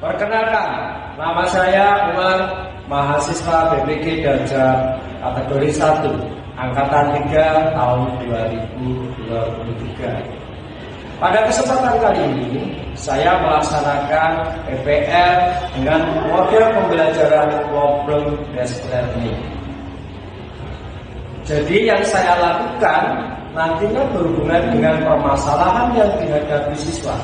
Perkenalkan, nama saya Umar, mahasiswa BPK Darjah kategori 1, angkatan 3 tahun 2023. Pada kesempatan kali ini, saya melaksanakan PPL dengan model pembelajaran problem-based learning. Jadi yang saya lakukan nantinya berhubungan dengan permasalahan yang dihadapi siswa.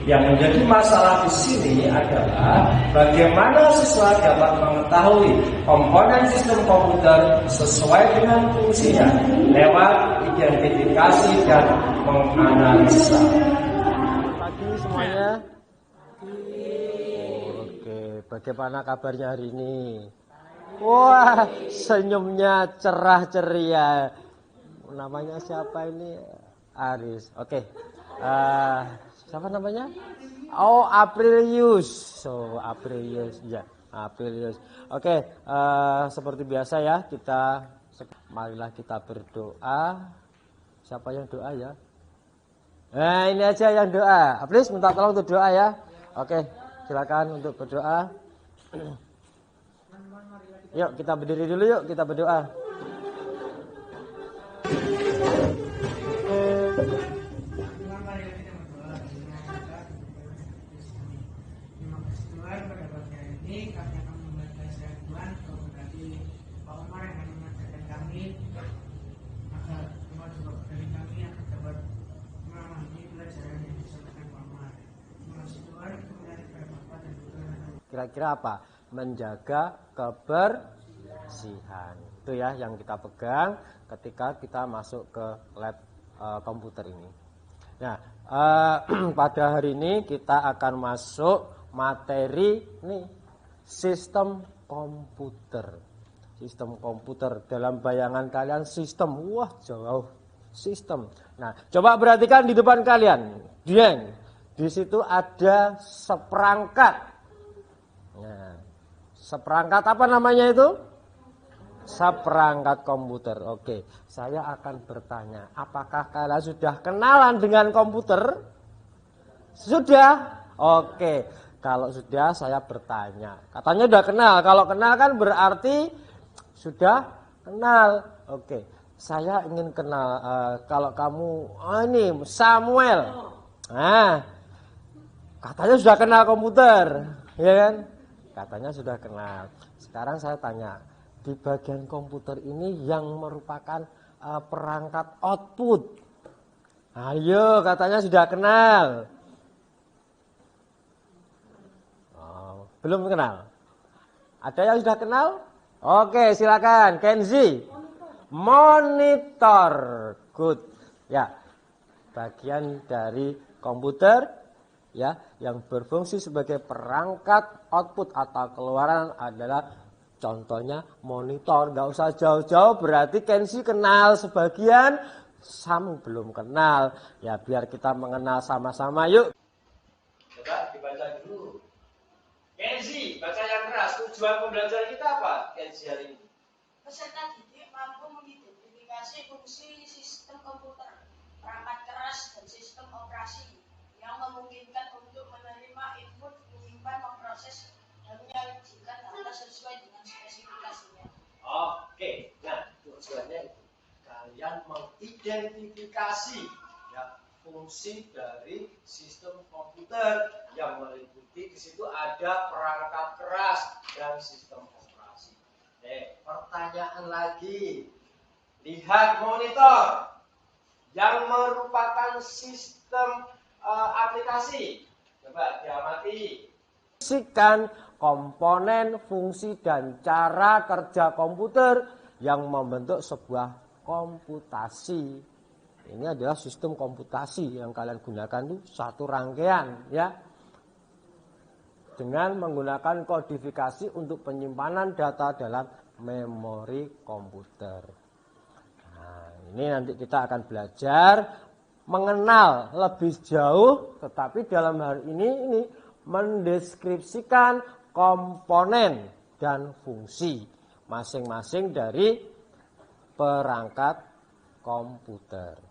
Yang menjadi masalah di sini adalah bagaimana siswa dapat mengetahui komponen sistem komputer sesuai dengan fungsinya lewat identifikasi dan menganalisa. Pagi semuanya. Oke, bagaimana kabarnya hari ini? Wah, senyumnya cerah ceria. Namanya siapa ini? Aris. Oke. Siapa namanya? Oh, Aprilius. Aprilius. Ya, Aprilius. Oke, seperti biasa ya, marilah kita berdoa. Siapa yang doa ya? Nah, ini aja yang doa. Aprilius minta tolong untuk doa ya. Oke, silakan untuk berdoa. Yuk, kita berdiri dulu yuk, kita berdoa. Kira-kira apa? Menjaga kebersihan. Itu ya yang kita pegang ketika kita masuk ke lab komputer ini. Nah, pada hari ini kita akan masuk materi nih, sistem komputer. Sistem komputer dalam bayangan kalian sistem, wah jauh sistem. Nah, coba perhatikan di depan kalian, Dieng. Di situ ada seperangkat. Nah, seperangkat apa namanya itu? Seperangkat komputer. Oke, saya akan bertanya, apakah kalian sudah kenalan dengan komputer? Sudah? Oke, kalau sudah saya bertanya. Katanya sudah kenal. Kalau kenal kan berarti sudah kenal. Oke, saya ingin kenal. Kalau kamu, ini Samuel. Nah, katanya sudah kenal komputer, ya kan? Katanya sudah kenal. Sekarang saya tanya, di bagian komputer ini yang merupakan perangkat output. Ayo, katanya sudah kenal. Oh, belum kenal. Ada yang sudah kenal? Oke, silakan. Kenzi. Monitor. Good. Ya. Bagian dari komputer ya yang berfungsi sebagai perangkat output atau keluaran adalah contohnya monitor. Nggak usah jauh-jauh, berarti Kenzi kenal sebagian, Sam belum kenal. Ya biar kita mengenal sama-sama yuk. Coba dibaca dulu. Kenzi, baca yang keras. Tujuan pembelajaran kita apa, Kenzi, hari ini? Peserta didik mampu mengidentifikasi fungsi sistem komputer, perangkat keras, dan sistem operasi yang memungkinkan untuk menerima input, menyimpan, memproses, dan menyajikan data sesuai dengan spesifikasinya. Oke, nah tujuannya itu kalian mengidentifikasi ya fungsi dari sistem komputer yang meliputi di situ ada perangkat keras dan sistem operasi. Pertanyaan lagi, lihat monitor yang merupakan sistem aplikasi. Coba diamati. Sikan komponen, fungsi, dan cara kerja komputer yang membentuk sebuah komputasi. Ini adalah sistem komputasi yang kalian gunakan itu satu rangkaian ya. Dengan menggunakan kodifikasi untuk penyimpanan data dalam memori komputer. Nah, ini nanti kita akan belajar mengenal lebih jauh, tetapi dalam hal ini mendeskripsikan komponen dan fungsi masing-masing dari perangkat komputer.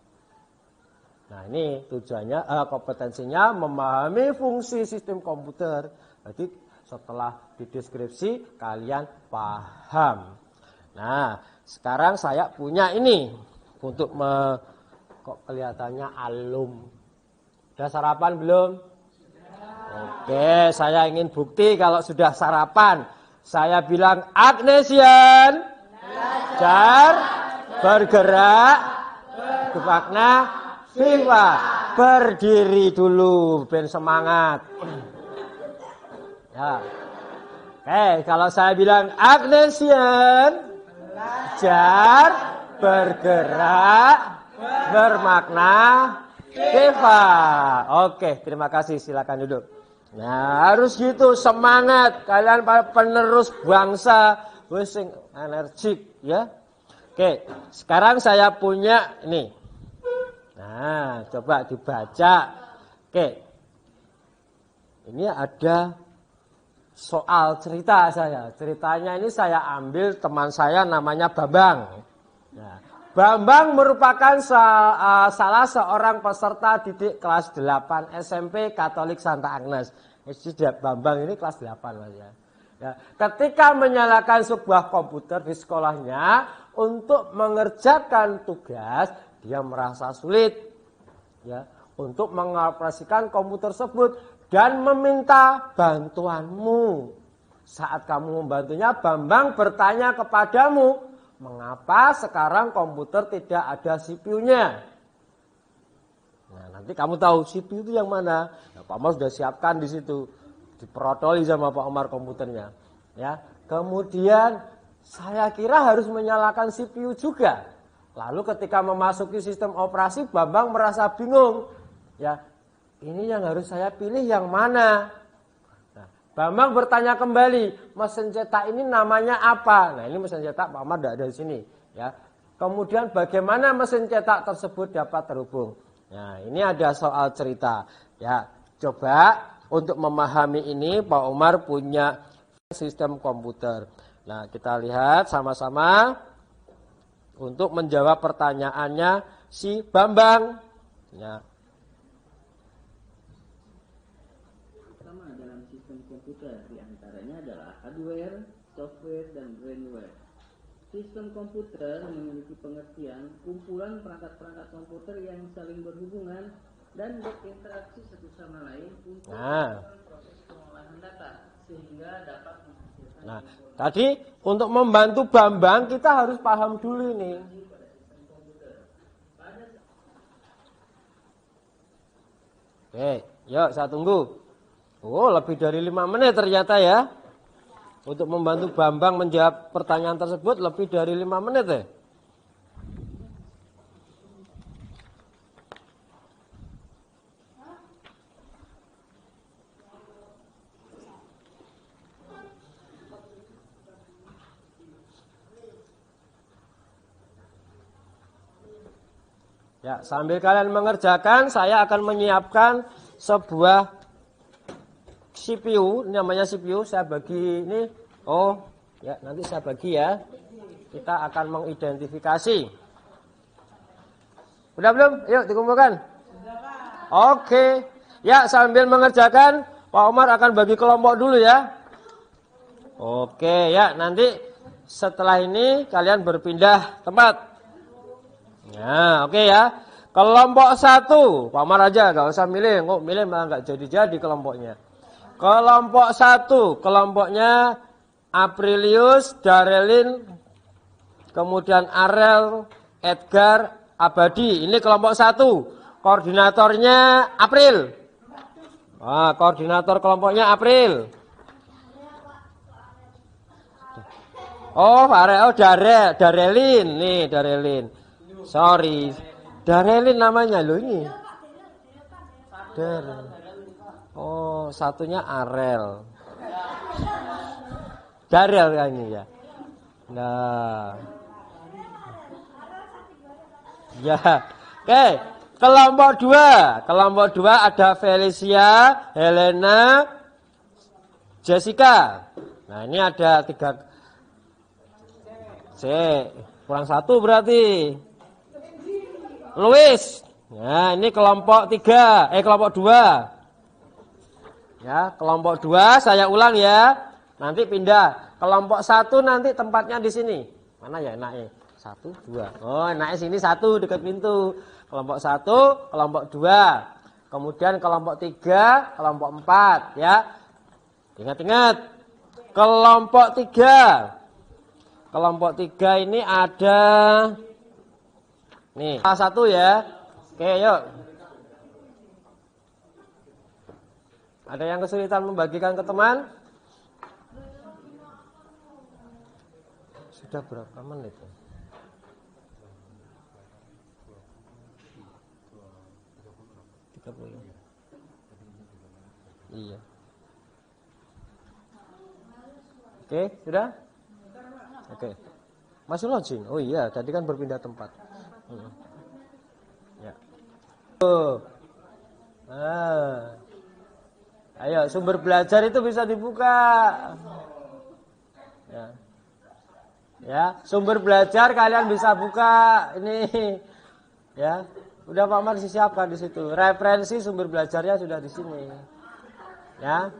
Nah ini tujuannya, kompetensinya memahami fungsi sistem komputer. Jadi setelah dideskripsi kalian paham. Nah sekarang saya punya ini untuk kok kelihatannya alum. Sudah sarapan belum? Oke, saya ingin bukti kalau sudah sarapan. Saya bilang Agnesian, belajar, bergerak, bermakna, Viva, berdiri dulu, ben semangat. Ya. Oke, kalau saya bilang Agnesian, belajar, bergerak, bermakna, Viva. Oke, terima kasih, silakan duduk. Nah, harus gitu, semangat. Kalian penerus bangsa, sing energik ya. Oke, sekarang saya punya ini. Nah, coba dibaca. Oke. Ini ada soal cerita saya. Ceritanya ini saya ambil teman saya namanya Bambang. Nah, Bambang merupakan salah seorang peserta didik kelas 8 SMP Katolik Santa Agnes. Bambang ini kelas 8 Mas ya. Ya, ketika menyalakan sebuah komputer di sekolahnya untuk mengerjakan tugas, dia merasa sulit ya untuk mengoperasikan komputer tersebut dan meminta bantuanmu. Saat kamu membantunya, Bambang bertanya kepadamu, mengapa sekarang komputer tidak ada CPU-nya? Nah, nanti kamu tahu CPU itu yang mana. Nah, Pak Omar sudah siapkan di situ, diperotoli sama Pak Omar komputernya. Ya, kemudian saya kira harus menyalakan CPU juga. Lalu ketika memasuki sistem operasi, Bambang merasa bingung. Ya, ini yang harus saya pilih yang mana? Nah, Bambang bertanya kembali, mesin cetak ini namanya apa? Nah, ini mesin cetak Pak Omar tidak ada di sini. Ya, kemudian bagaimana mesin cetak tersebut dapat terhubung? Nah, ini ada soal cerita. Ya, coba untuk memahami ini Pak Omar punya sistem komputer. Nah, kita lihat sama-sama. Untuk menjawab pertanyaannya si Bambang. Ya. Pertama dalam sistem komputer diantaranya adalah hardware, software, dan brainware. Sistem komputer memiliki pengertian kumpulan perangkat-perangkat komputer yang saling berhubungan dan berinteraksi satu sama lain untuk proses pengolahan data sehingga dapat menghasilkan. Nah, tadi untuk membantu Bambang kita harus paham dulu ini. Oke, yuk saya tunggu. Oh, lebih dari 5 menit ternyata ya. Untuk membantu Bambang menjawab pertanyaan tersebut lebih dari 5 menit ya. Ya, sambil kalian mengerjakan, saya akan menyiapkan sebuah CPU, namanya CPU, saya bagi ini. Oh, ya nanti saya bagi ya. Kita akan mengidentifikasi. Udah belum? Yuk dikumpulkan. Oke. Ya, sambil mengerjakan, Pak Omar akan bagi kelompok dulu ya. Oke, ya nanti setelah ini kalian berpindah tempat. Nah, oke ya. Kelompok 1, Pak Omar aja, gak usah milih. Kok milih malah gak jadi-jadi kelompoknya. Kelompok 1, kelompoknya Aprilius, Darelin, kemudian Arel, Edgar, Abadi. Ini kelompok 1. Koordinatornya April. Wah, koordinator kelompoknya April. Oh, Darelin. Nih, Darelin. Sorry, Darelin namanya loh ini. Oh, satunya Arel. Darel kayaknya ya. Nah. Ya. Oke, kelompok 2. Kelompok 2 ada Felicia, Helena, Jessica. Nah, ini ada 3 C. Kurang 1 berarti. Luis. Nah, ini kelompok 3, kelompok 2. Ya, kelompok 2 saya ulang ya. Nanti pindah. Kelompok 1 nanti tempatnya di sini. Mana ya enaknya? 1, 2. Oh, enaknya sini 1 dekat pintu. Kelompok 1, kelompok 2. Kemudian kelompok 3, kelompok 4 ya. Ingat-ingat. Kelompok 3. Kelompok 3 ini ada nih, salah 1 ya. Oke, yuk. Ada yang kesulitan membagikan ke teman? Sudah berapa menit? Iya. Oke, sudah? Oke. Masih login? Oh iya, tadi kan berpindah tempat. Ya. Ayo, sumber belajar itu bisa dibuka. Ya. Ya, sumber belajar kalian bisa buka ini. Ya. Udah Pak Mar disiapkan di situ. Referensi sumber belajarnya sudah di sini. Ya.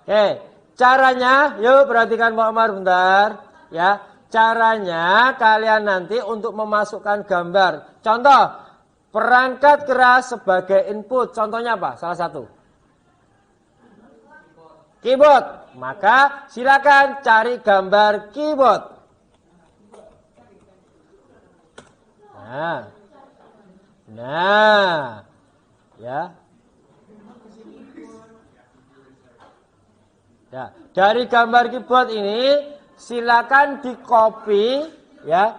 Oke, caranya, yuk perhatikan Pak Mar bentar. Ya, caranya kalian nanti untuk memasukkan gambar. Contoh, perangkat keras sebagai input. Contohnya apa? Salah satu. Keyboard. Maka silakan cari gambar keyboard. Nah, ya. Ya, dari gambar keyboard ini silakan di copy ya.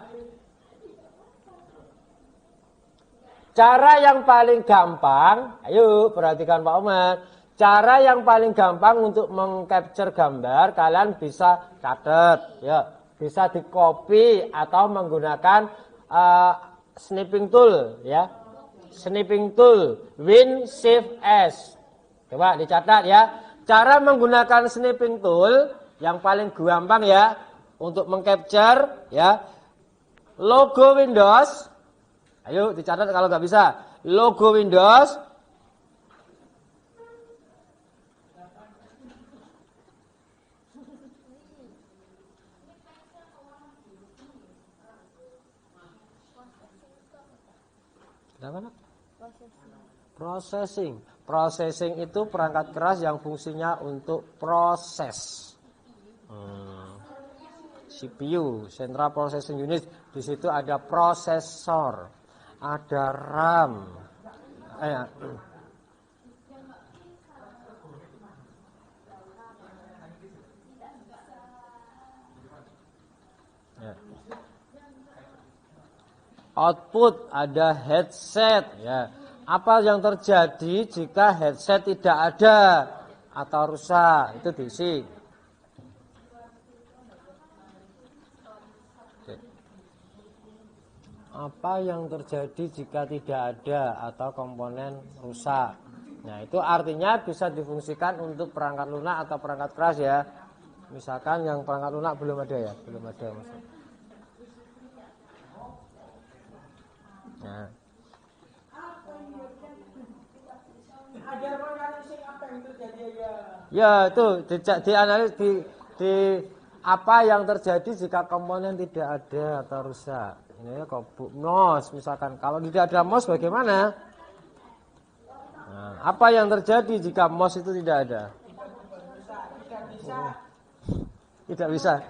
Cara yang paling gampang, ayo perhatikan Pak Umar. Cara yang paling gampang untuk mengcapture gambar kalian bisa catat ya, bisa di copy atau menggunakan snipping tool ya. Snipping tool Win Shift S. Coba dicatat ya. Cara menggunakan snipping tool yang paling gampang ya untuk mengcapture ya logo Windows. Ayo dicatat kalau nggak bisa. Logo Windows. Processing. Processing itu perangkat keras yang fungsinya untuk proses. CPU, Central Processing Unit. Di situ ada prosesor, ada RAM. Output, ada headset ya. Apa yang terjadi jika headset tidak ada atau rusak? Itu diisi. Apa yang terjadi jika tidak ada atau komponen rusak? Nah, itu artinya bisa difungsikan untuk perangkat lunak atau perangkat keras ya. Misalkan yang perangkat lunak belum ada ya, belum ada. Nah. Ya, itu dianalisis di apa yang terjadi jika komponen tidak ada atau rusak. Ini ya kok mouse misalkan, kalau tidak ada mouse bagaimana? Nah, apa yang terjadi jika mouse itu tidak ada? Tidak bisa.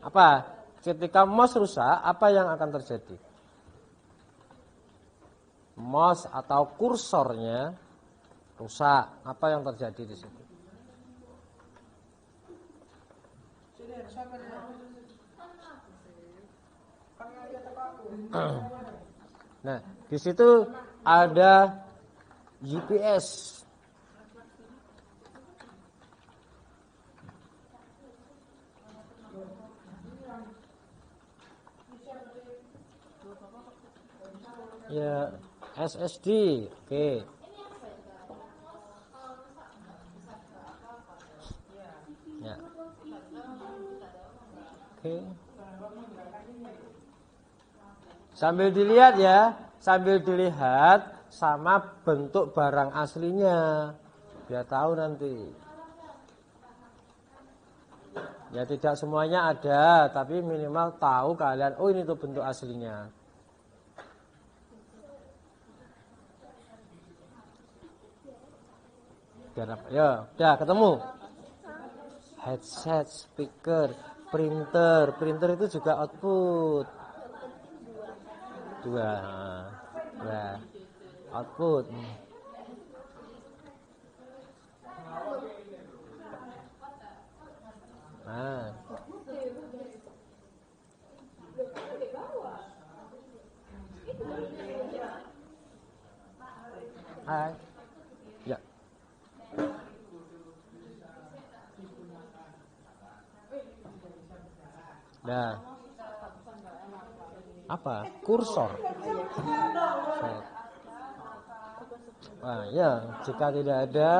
Apa? Ketika mouse rusak, apa yang akan terjadi? Mouse atau kursornya rusak. Apa yang terjadi di situ? Nah, di situ ada UPS. Ya, SSD. Oke. Oke. Sambil dilihat ya, sambil dilihat sama bentuk barang aslinya, biar tahu nanti. Ya tidak semuanya ada, tapi minimal tahu kalian, oh ini tuh bentuk aslinya. Ya, udah ketemu. Headset, speaker, printer. Printer itu juga output. Dua. Output. Nah. Hai. Ya. Nah. Apa? Kursor. Nah, ya, jika tidak ada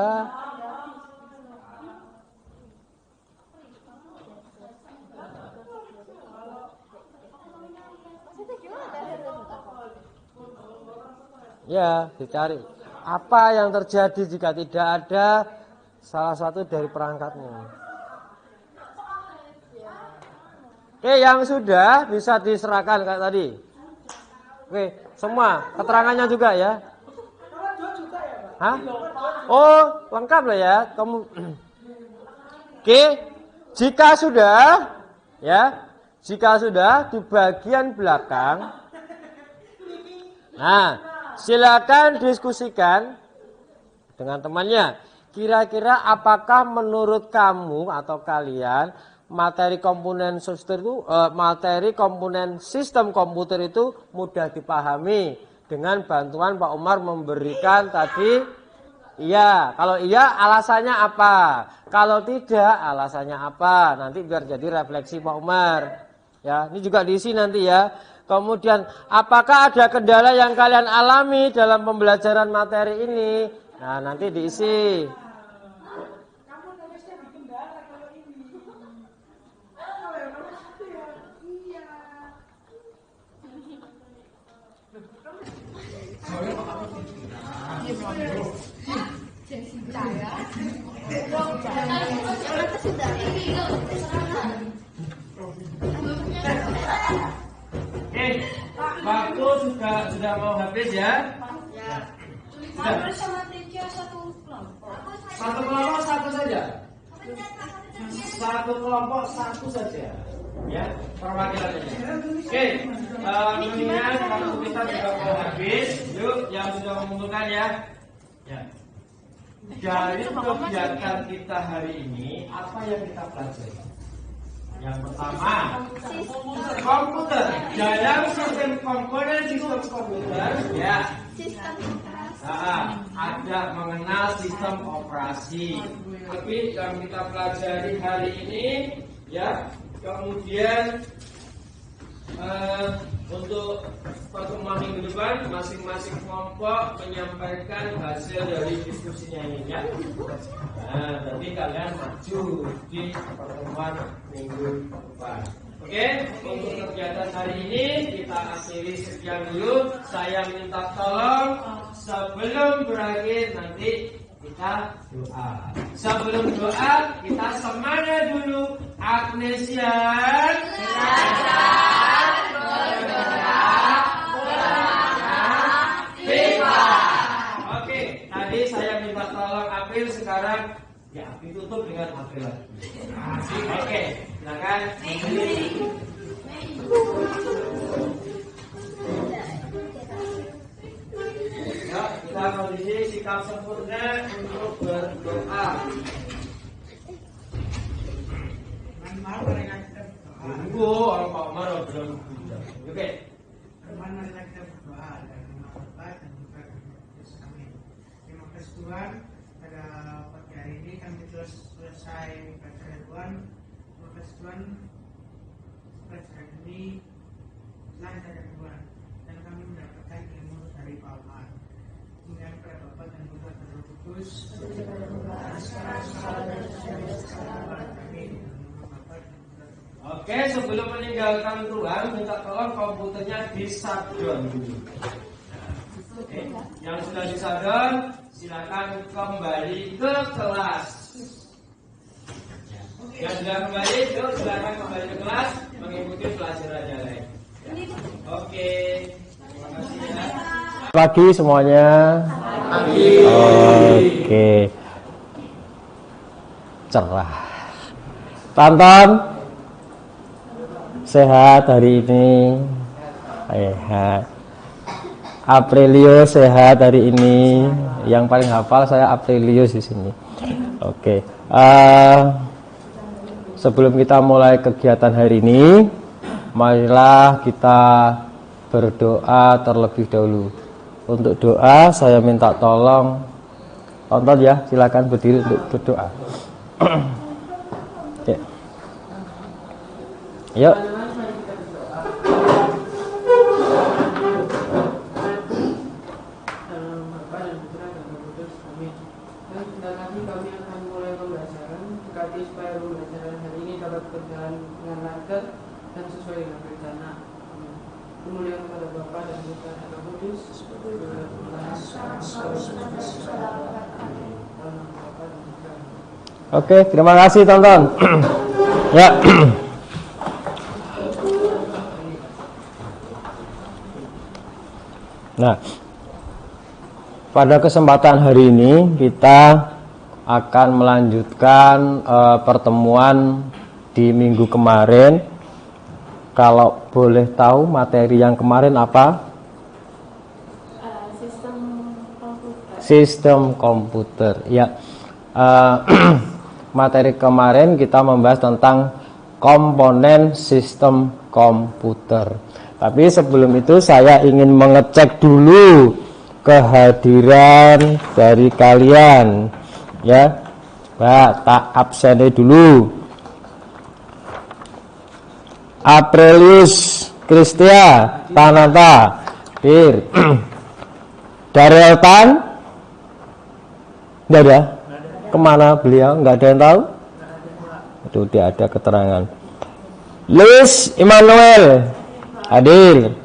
ya, dicari. Apa yang terjadi jika tidak ada salah satu dari perangkatmu? Oke, yang sudah bisa diserahkan kayak tadi. Oke, semua keterangannya juga ya. Hah? Oh, lengkap lah ya. Kamu. Oke, jika sudah ya, jika sudah di bagian belakang. Nah, silakan diskusikan dengan temannya. Kira-kira apakah menurut kamu atau kalian materi komponen sistem komputer itu mudah dipahami dengan bantuan Pak Umar memberikan tadi? Iya. Kalau iya, alasannya apa? Kalau tidak, alasannya apa? Nanti biar jadi refleksi Pak Umar. Ya, ini juga diisi nanti ya. Kemudian, apakah ada kendala yang kalian alami dalam pembelajaran materi ini? Nah, nanti diisi. Waktu sudah mau habis ya? Ya. Sudah. Sama tiga satu kelompok. Satu kelompok satu saja. Satu kelompok satu saja. Ya, perwakilannya. Oke, mendingan waktu kita sudah mau habis. Yuk, yang sudah mengumpulkan ya. Ya. Dari kegiatan kita hari ini, apa yang kita pelajari? Yang pertama, komputer. Dalam sistem komponen sistem komputer, ya, ada mengenal sistem operasi. Tapi yang kita pelajari hari ini, ya, kemudian untuk pertemuan minggu depan, masing-masing kelompok menyampaikan hasil dari diskusinya ini, ya. Nah, jadi kalian maju di pertemuan minggu depan. Oke, untuk kegiatan hari ini kita akhiri sekian dulu. Saya minta tolong sebelum berakhir nanti kita doa. Sebelum doa kita semuanya dulu. Agnesian Oke, tadi saya minta tolong April, sekarang ya April tutup dengan April lagi. Oke, silakan. Ya, kita kondisi sikap sempurna untuk berdoa. Tunggu, orang Pak Umar belum. Oke. Mari kita berdoa dan berdoa dan juga Yesus kami. Terima kasih Tuhan, pada pagi hari ini kami telah selesai belajar Tuhan. Terima kasih Tuhan, pelajaran ini lancar dari Tuhan dan kami mendapatkan ilmu dari Pak Umar. Kemudian kepada Bapa dan Putra dan Roh Kudus. Sekarang. Amin. Oke. Oke, sebelum meninggalkan ruang, minta tolong komputernya di shutdown dulu. Oke, yang sudah di shutdown, silakan kembali ke kelas. Yang sudah kembali, silakan kembali ke kelas mengikuti pelajarannya lain. Oke, terima kasih ya. Pagi semuanya. Pagi. Oke. Cerah. Tonton. Sehat hari ini. Sehat. Aprilio sehat hari ini. Yang paling hafal saya Aprilio di sini. Oke. Sebelum kita mulai kegiatan hari ini, marilah kita berdoa terlebih dahulu. Untuk doa saya minta tolong tonton ya, silakan berdiri untuk berdoa. Ya. Yuk. Oke, terima kasih tonton. Ya. Nah, pada kesempatan hari ini kita akan melanjutkan pertemuan di minggu kemarin. Kalau boleh tahu materi yang kemarin apa? Sistem komputer. Ya. Materi kemarin kita membahas tentang komponen sistem komputer. Tapi sebelum itu saya ingin mengecek dulu kehadiran dari kalian. Ya, tak absen dulu. Aprilius, Kristia, Tanata, Dir, Daryeltan, tidak ada. Kemana beliau? Nggak ada yang tahu? Itu tidak ada keterangan. Luis, Immanuel, Adil.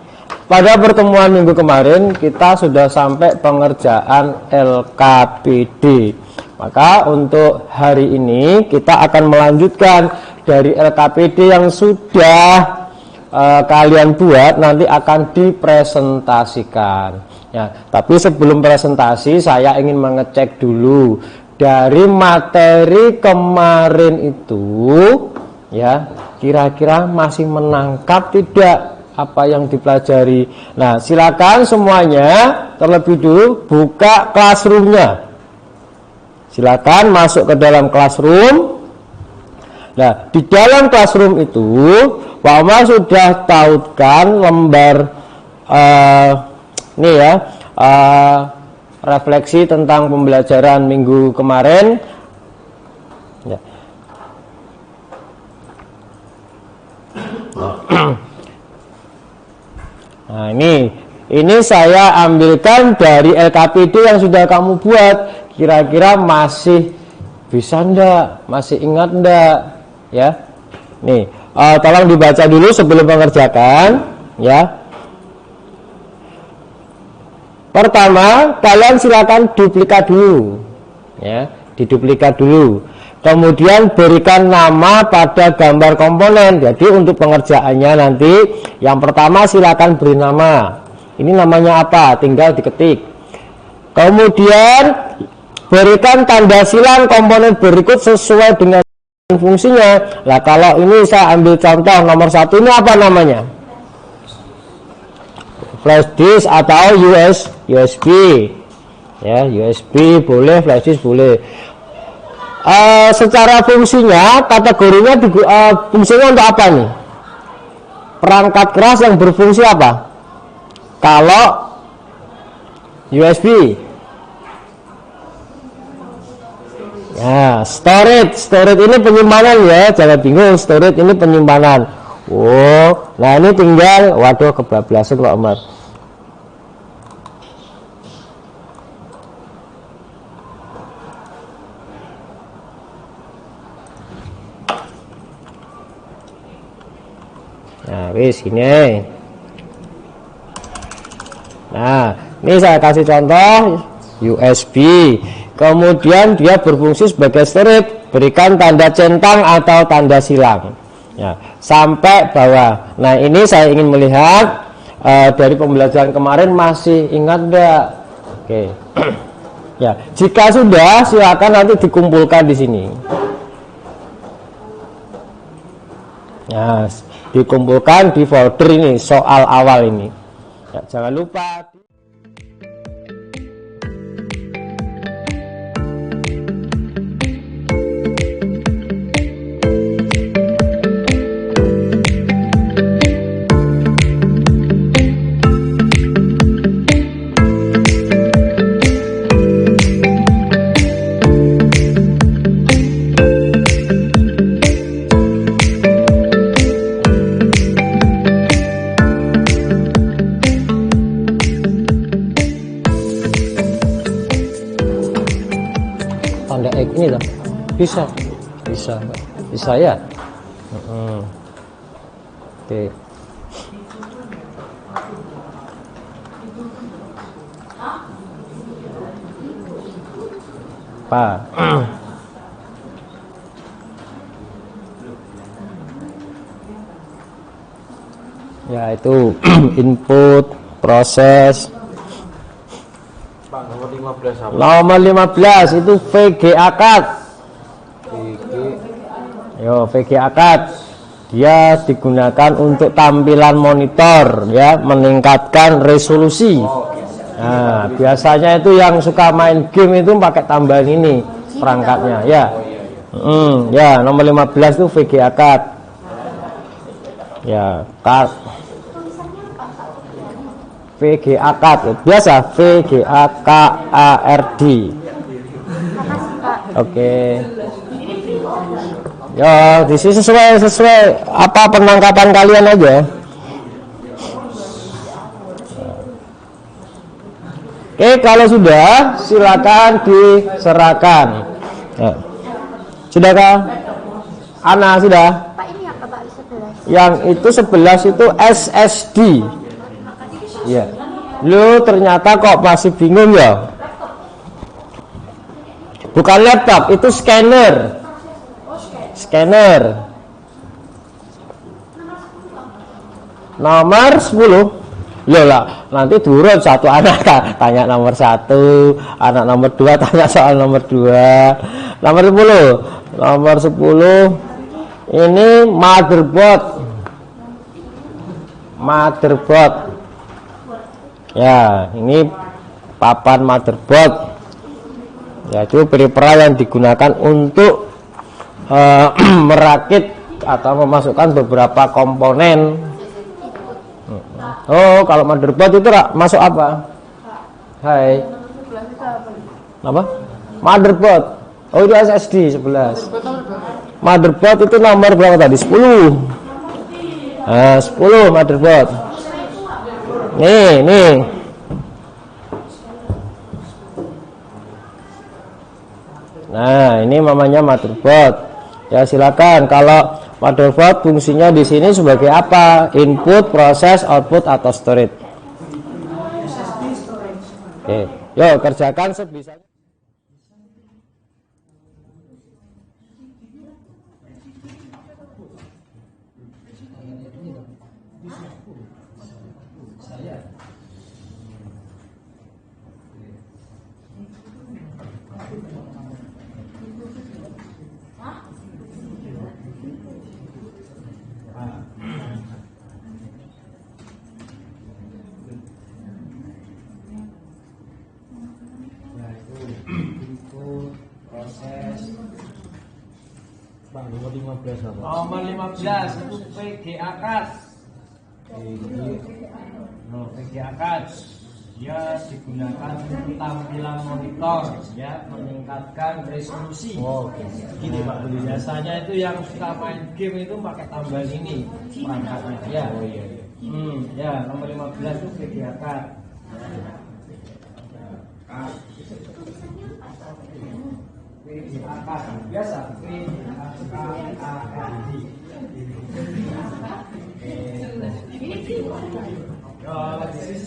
Pada pertemuan minggu kemarin kita sudah sampai pengerjaan LKPD. Maka untuk hari ini kita akan melanjutkan dari LKPD yang sudah kalian buat, nanti akan dipresentasikan. Ya, tapi sebelum presentasi saya ingin mengecek dulu dari materi kemarin itu, ya, kira-kira masih menangkap tidak apa yang dipelajari. Nah, silakan semuanya terlebih dulu buka classroom-nya. Silakan masuk ke dalam classroom. Nah, di dalam classroom itu Pak Omar sudah tautkan lembar ini ya, refleksi tentang pembelajaran minggu kemarin. Ya. Nah, ini saya ambilkan dari LKPD yang sudah kamu buat. Kira-kira masih bisa ndak? Masih ingat ndak? Ya. Nih, tolong dibaca dulu sebelum mengerjakan, ya. Pertama, kalian silakan duplikat dulu, ya, diduplikat dulu. Kemudian berikan nama pada gambar komponen. Jadi untuk pengerjaannya nanti, yang pertama silakan beri nama. Ini namanya apa? Tinggal diketik. Kemudian berikan tanda silang komponen berikut sesuai dengan fungsinya. Nah, kalau ini saya ambil contoh nomor 1, ini apa namanya? Flash disk atau USB, ya, USB boleh, flash disk boleh. Secara fungsinya, kategorinya fungsinya untuk apa nih? Perangkat keras yang berfungsi apa? Kalau USB, ya, storage ini penyimpanan ya, jangan bingung, storage ini penyimpanan. Oh, nah ini tinggal, waduh kebablasan Pak Omar. wis gini. Nah, ini saya kasih contoh USB. Kemudian dia berfungsi sebagai storage, berikan tanda centang atau tanda silang. Ya, sampai bawah. Nah, ini saya ingin melihat dari pembelajaran kemarin masih ingat enggak? Oke. Ya, jika sudah silakan nanti dikumpulkan di sini. Nah, dikumpulkan di folder ini soal awal ini. Ya, jangan lupa. Tanda X ini loh. Bisa ya. Oke. Pak. Ya itu input proses. Pak, nomor 15 apa? Nomor 15 itu VG akad. VG akad. Dia digunakan untuk tampilan monitor ya, meningkatkan resolusi. Nah, biasanya itu yang suka main game itu pakai tambahan ini perangkatnya ya. Ya, nomor 15 itu VG akad. Ya, VG akad biasa VG AKARD. Oke. Ya, di sini sesuai apa penangkapan kalian aja. Oke, kalau sudah silakan diserahkan. Ya. Sudahkah? Ana sudah? Pak, ini apa Pak 11? Yang itu 11 itu SSD. Ya. Lu ternyata kok masih bingung ya? Bukan laptop, itu scanner. Scanner. Nomor 10. Loh lah, nanti turun satu anak tanya nomor 1, anak nomor 2 tanya soal nomor 2. Nomor 10. Nomor 10 ini motherboard. Motherboard. Ya, ini papan motherboard. Yaitu peripheral yang digunakan untuk merakit atau memasukkan beberapa komponen. Oh, kalau motherboard itu masuk apa? Hai. Apa? Motherboard. Oh, itu SSD 11. Motherboard itu nomor berapa tadi? 10. 10 motherboard. Nih. Nah, ini namanya motherboard. Ya, silakan. Kalau motherboard fungsinya di sini sebagai apa? Input, proses, output atau storage. Oke, yuk kerjakan sebisanya. Nomor 15 apa? Nomor 15 itu VG akad. VG akad. Dia digunakan untuk tampilan monitor, ya, meningkatkan resolusi. Gini Pak, biasanya itu yang suka main game itu pakai tambahan ini perangkatnya, ya. Ya, nomor 15 itu VG akad. VG akad biasa VG AKARD.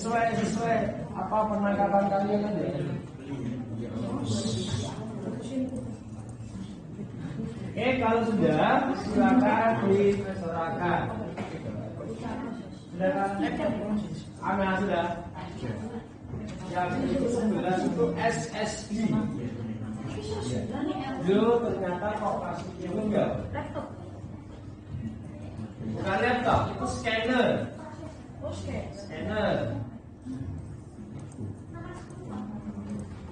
Sesuai apa penangkapan kalian aja. Oke, kalau sudah silakan diserahkan. Sudah kan? Aman sudah. Yang itu 11 itu SSD. Yo, ternyata kok plastiknya enggak. Bukan laptop, itu scanner. Scanner.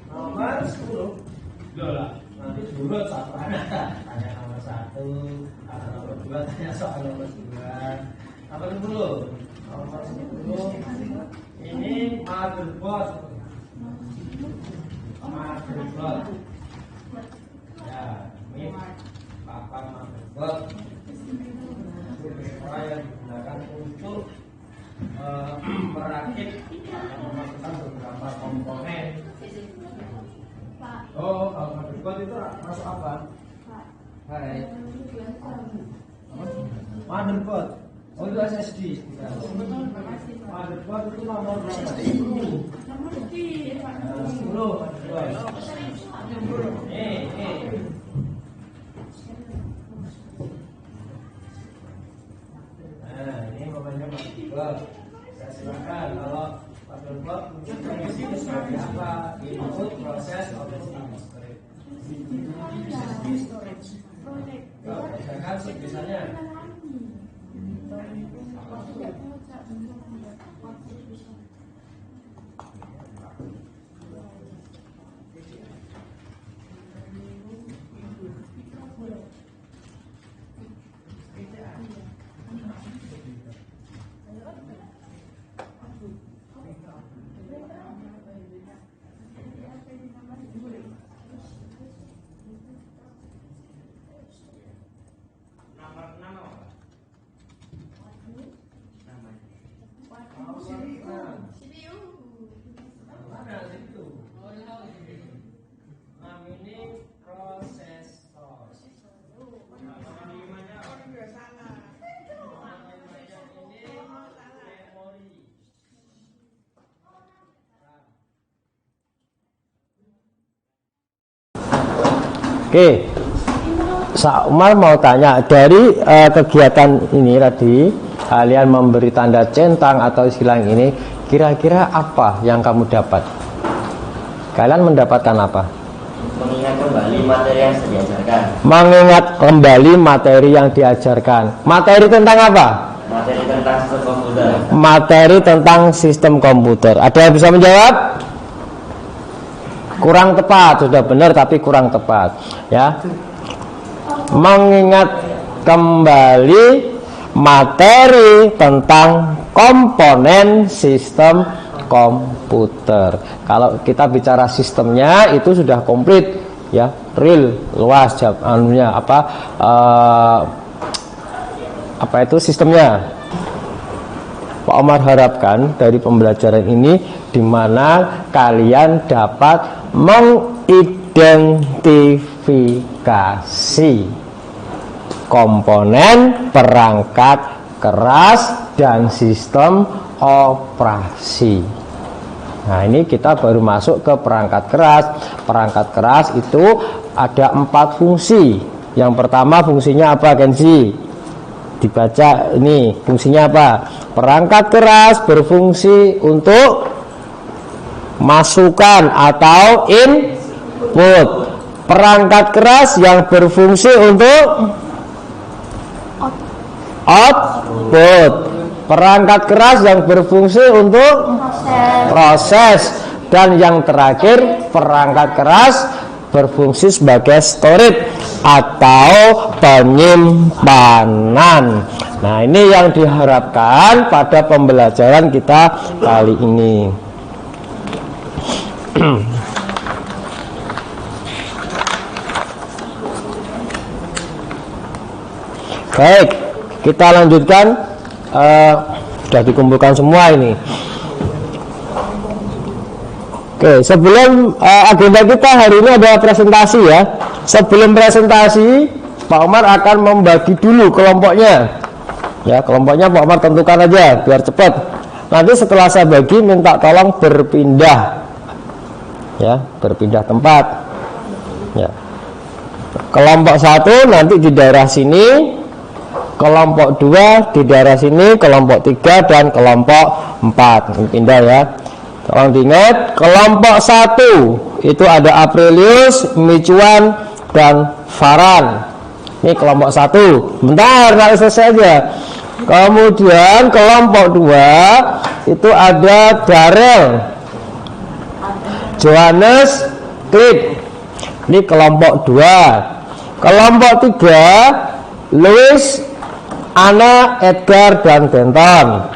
Nomor 10. Loh, nanti dulu satu tanya nomor 1, nomor 2 tanya soal nomor 2. Nomor 10. Nomor 10. Ini motherboard. Motherboard. Ya, ini papan motherboard. Yang digunakan untuk merakit atau memasukkan beberapa komponen. Oh, kalau motherboard itu masuk apa? Hai. Motherboard. Oh, itu SSD. Motherboard itu nomor berapa? 10. Motherboard. Nah, ini namanya motherboard. Saya silakan kalau motherboard mungkin fungsinya seperti apa? Input, proses, operating system. Kalau misalkan sih biasanya Oke, Sa Umar mau tanya dari kegiatan ini tadi, kalian memberi tanda centang atau istilah ini, kira-kira apa yang kamu dapat? Kalian mendapatkan apa? Mengingat kembali materi yang diajarkan. Mengingat kembali materi yang diajarkan. Materi tentang apa? Materi tentang sistem komputer. Materi tentang sistem komputer. Ada yang bisa menjawab? Kurang tepat, sudah benar tapi kurang tepat, ya. Mengingat kembali materi tentang komponen sistem komputer. Kalau kita bicara sistemnya itu sudah komplit, ya, real, luas, anunya apa itu sistemnya. Pak Omar harapkan dari pembelajaran ini di mana kalian dapat mengidentifikasi komponen perangkat keras dan sistem operasi. Nah, ini kita baru masuk ke perangkat keras. Perangkat keras itu ada 4 fungsi. Yang pertama fungsinya apa, Kenzi? Dibaca ini fungsinya apa? Perangkat keras berfungsi untuk masukan atau input. Perangkat keras yang berfungsi untuk output. Perangkat keras yang berfungsi untuk proses. Dan yang terakhir, perangkat keras berfungsi sebagai storage atau penyimpanan. Nah, ini yang diharapkan pada pembelajaran kita kali ini. Baik, kita lanjutkan. Sudah dikumpulkan semua ini. Oke, sebelum agenda kita hari ini adalah presentasi, ya. Sebelum presentasi, Pak Omar akan membagi dulu kelompoknya. Ya, kelompoknya Pak Omar tentukan aja biar cepat. Nanti setelah saya bagi minta tolong berpindah. Ya, berpindah tempat. Ya. Kelompok 1 nanti di daerah sini, kelompok 2 di daerah sini, kelompok 3 dan kelompok 4. Pindah ya. Tolong diingat, kelompok 1 itu ada Aprilius, Micuan dan Faran. Ini kelompok 1. Bentar, tak selesai aja. Kemudian kelompok 2 itu ada Darel, Johannes, Clip. Ini kelompok 2. Kelompok 3 Louis, Anna, Edgar dan Denton.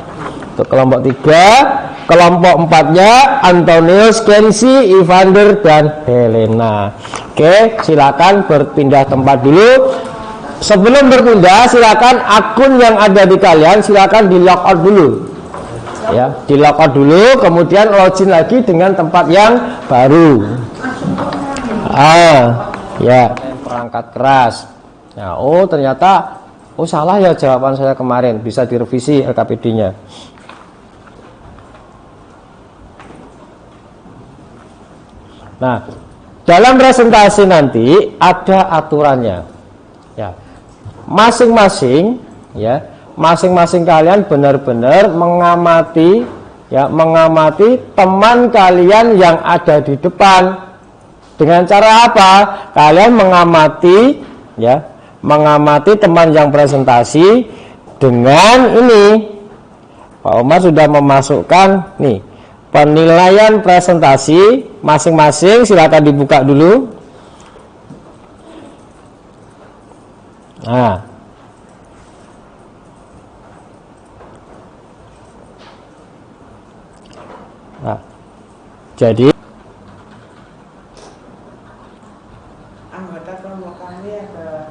Untuk kelompok 3. Kelompok 4-nya Antonius, Kensi, Evander dan Helena. Oke, silakan berpindah tempat dulu. Sebelum berpindah, silakan akun yang ada di kalian silakan di log out dulu. Ya, di log out dulu, kemudian login lagi dengan tempat yang baru. Ya, perangkat keras. Nah, ternyata salah ya jawaban saya kemarin. Bisa direvisi LKPD-nya. Nah, dalam presentasi nanti ada aturannya. Ya. Masing-masing kalian benar-benar mengamati teman kalian yang ada di depan. Dengan cara apa? Kalian mengamati teman yang presentasi dengan ini. Pak Omar sudah memasukkan nih penilaian presentasi masing-masing, silakan dibuka dulu. Nah, jadi anggota kelompok kami ada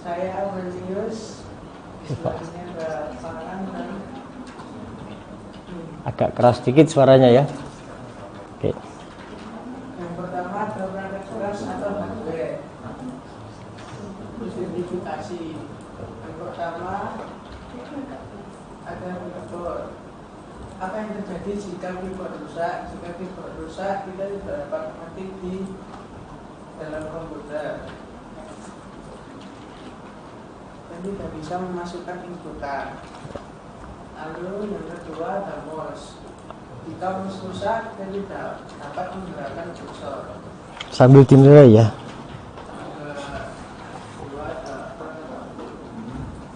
saya Aurelius, selanjutnya ada Farhan dan agak keras sedikit suaranya ya. Oke. yang pertama ada perangkat keras atau hardware. Terus identifikasi. Yang pertama ada keyboard. Apa yang terjadi jika keyboard rusak? Jika keyboard rusak, kita tidak dapat mengetik di dalam komputer dan tidak bisa memasukkan inputan. Lalu yang kedua ada mouse. Jika mouse rusak, kita tidak dapat menggerakkan kursor. Sambil dinilai ya.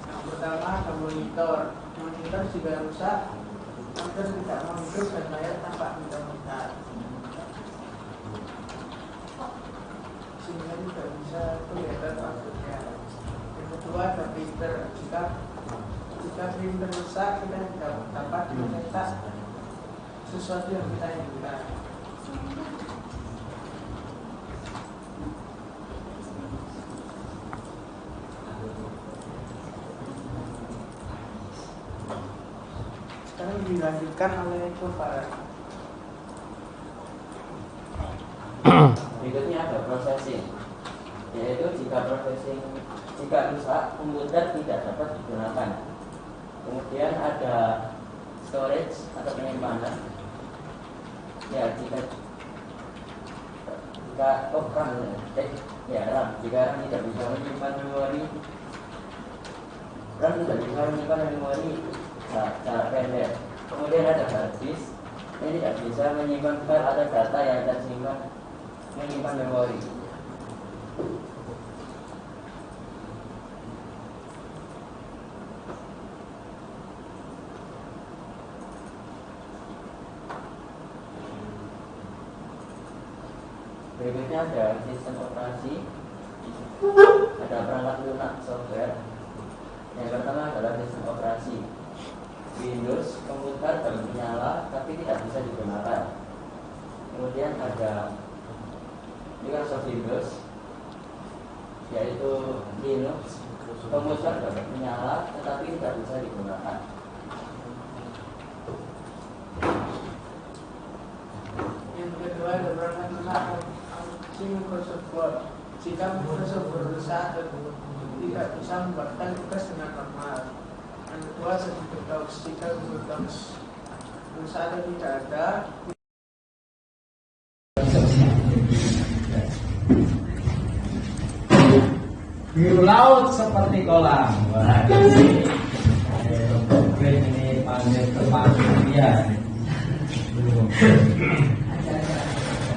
Yang pertama ada monitor. Monitor jika rusak, monitor tidak menghidup dan layar tampak muter-muter, sehingga tidak bisa kelihatan outputnya. Yang kedua ada printer. Jika printer rusak, kita tidak dapat mencetak sesuatu yang kita inginkan. Sekarang dilanjutkan oleh Farhan. Berikutnya ada processing, yaitu jika rusak komputer tidak dapat digunakan. Kemudian ada storage atau penyimpanan. Ya, jika RAM tidak bisa menyimpan memori, secara pendek. Kemudian ada hard disk, ini tidak bisa menyimpan file atau data yang tersimpan menyimpan memori. Berikutnya ada sistem operasi, ada perangkat lunak software. Yang pertama adalah sistem operasi. Windows, komputer dapat menyala tapi tidak bisa digunakan. Kemudian ada Microsoft Windows, yaitu Linux, komputer dapat menyala tetapi tidak bisa digunakan. Yang kedua ada perangkat lunak Microsoft Word. Jika Microsoft Word rusak, tidak bisa membuatkan tugas dengan normal. yang kedua sedikit dogs, tiga Google Docs. Terus ada tidak ada. Biru laut seperti kolam. Wah, ini panggil kepanggilnya.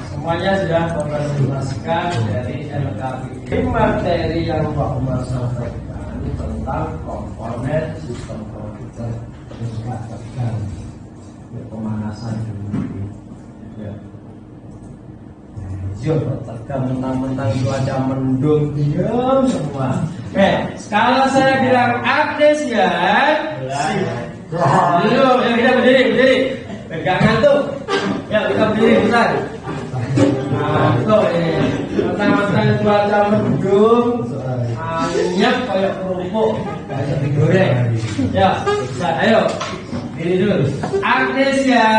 Semuanya sudah memperjelaskan dari LKPD. Materi yang Pak Umar sampaikan tentang komponen sistem komputer tekan pemanasan dulu. Ya. Jom tekan mentang-mentang cuaca mendung diam semua. Kalau saya bilang Agnes ya, belum. Ya kita berdiri. Pegangan tuh. Ya kita berdiri besar. Nah, itu ini. Mentang-mentang cuaca mendung, anyep kayak kerupuk, kayak digoreng. Ya, bisa. Ayo. Diri dulu. Agnes ya,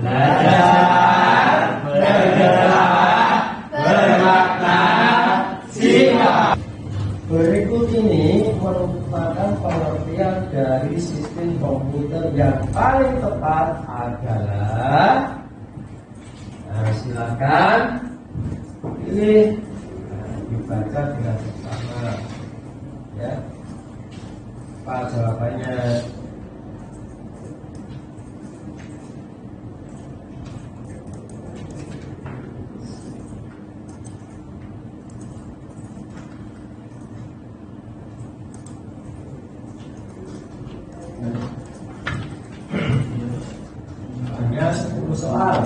belajar, bermakna, siap. Berikut ini merupakan pengertian dari sistem komputer yang paling tepat adalah. Nah, silakan pilih, dibaca dengan bersama, ya. Apa jawabannya? Hanya 10 soal.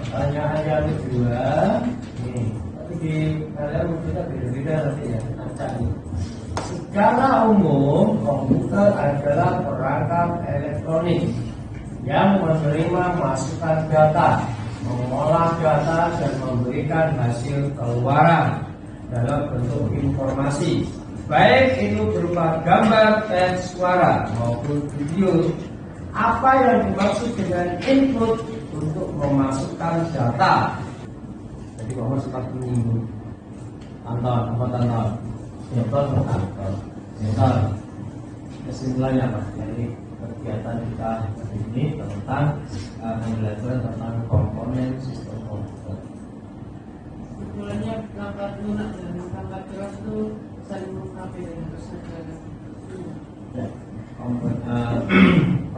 Pertanyaan yang kedua, nih, tapi di kalian kita beda-beda nanti ya, acak nih. Secara umum, komputer adalah perangkat elektronik yang menerima masukan data, mengolah data dan memberikan hasil keluaran dalam bentuk informasi, baik itu berupa gambar, teks, suara maupun video. Apa yang dimaksud dengan input untuk memasukkan data? Jadi Muhammad sempat menyinggung tonton, kesimpulannya apa? Jadi kegiatan kita hari ini tentang pembelajaran tentang komponen sistem komputer. Kesimpulannya perangkat lunak dan perangkat keras itu saling melengkapi dengan kesadaran. Ya,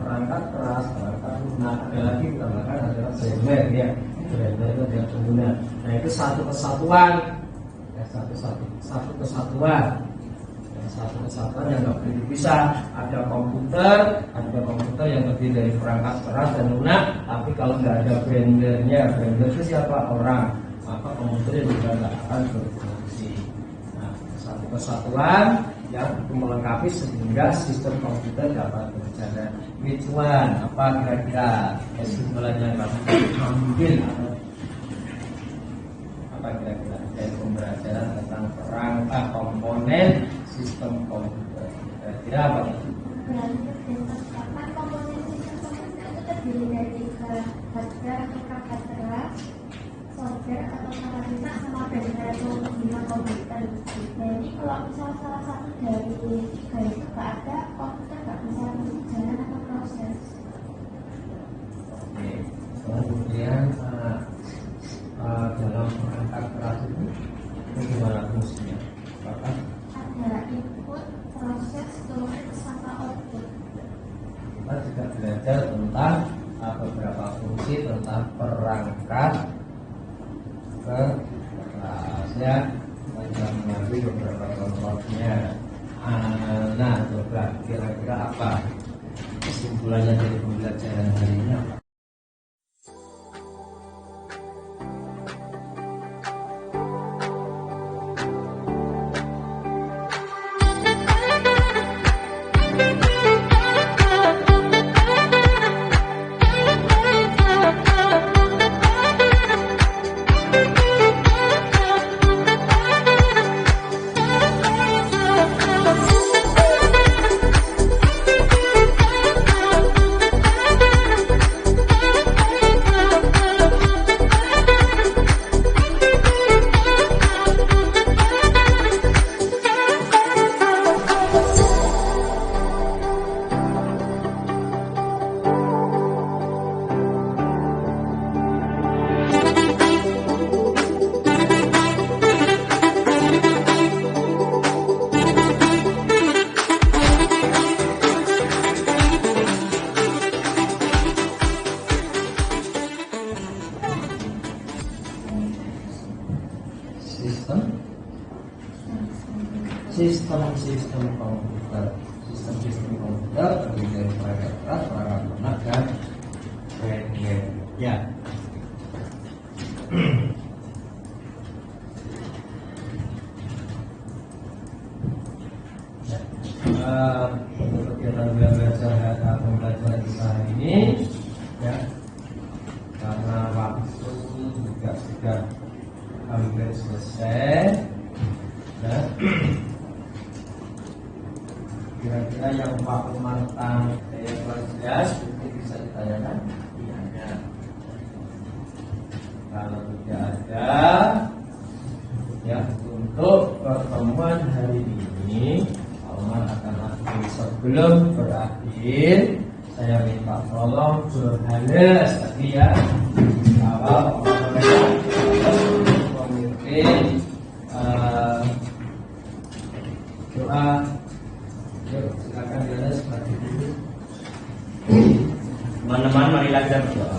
perangkat keras, perangkat lunak, ada lagi ditambahkan adalah firmware ya. Firmware itu dia pengguna. Nah itu satu kesatuan, ya, satu kesatuan yang nggak boleh dipisah. Ada komputer yang terdiri dari perangkat keras dan lunak. Tapi kalau nggak ada brander itu siapa? Orang. Maka komputernya juga nggak akan berfungsi. Nah, satu kesatuan yang melengkapi sehingga sistem komputer dapat berjalan. Which one? Apa kira-kira kesimpulannya? Ambil apa kira-kira dari pembelajaran tentang perangkat komponen sistem komputer? Kira-kira apa? Berarti berdasarkan komponen sistem komputer itu terdiri dari 3 hardware atau perangkat keras, software atau perangkat lunak, sama firmware atau pengguna komputer. Jadi kalau misal salah satu dari 3 itu nggak ada, komputer nggak bisa berjalan atau proses. Oke. Kemudian dalam perangkat keras itu bagaimana fungsinya? Apakah Ada input, proses, storage, sama output. kita juga belajar tentang beberapa fungsi tentang perangkat keras ya. Kita juga mengambil beberapa contohnya. Nah, coba kira-kira apa kesimpulannya dari pembelajaran hari ini? sistem komputer. Sistem komputer terdiri dari perangkat keras, perangkat lunak, dan firmware. Ya. Untuk kegiatan belajar pembelajaran kita hari ini, ya, karena waktu juga sudah hampir selesai, ya. Kira-kira yang Pak Umar saya jelas mungkin bisa ditanyakan? Tidak ada. Kalau tidak ada, ya, untuk pertemuan hari ini Pak Umar akan akhiri. Sebelum berakhir, saya minta tolong Johannes tadi ya, awal memimpin doa. Yuk, silakan Johannes maju dulu. Teman-teman, marilah kita berdoa.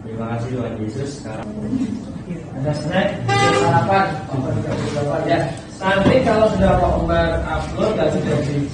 Terima kasih Tuhan Yesus. Sekarang Ada snack, sarapan, ya. Nanti kalau sudah Pak Umar upload dan sudah di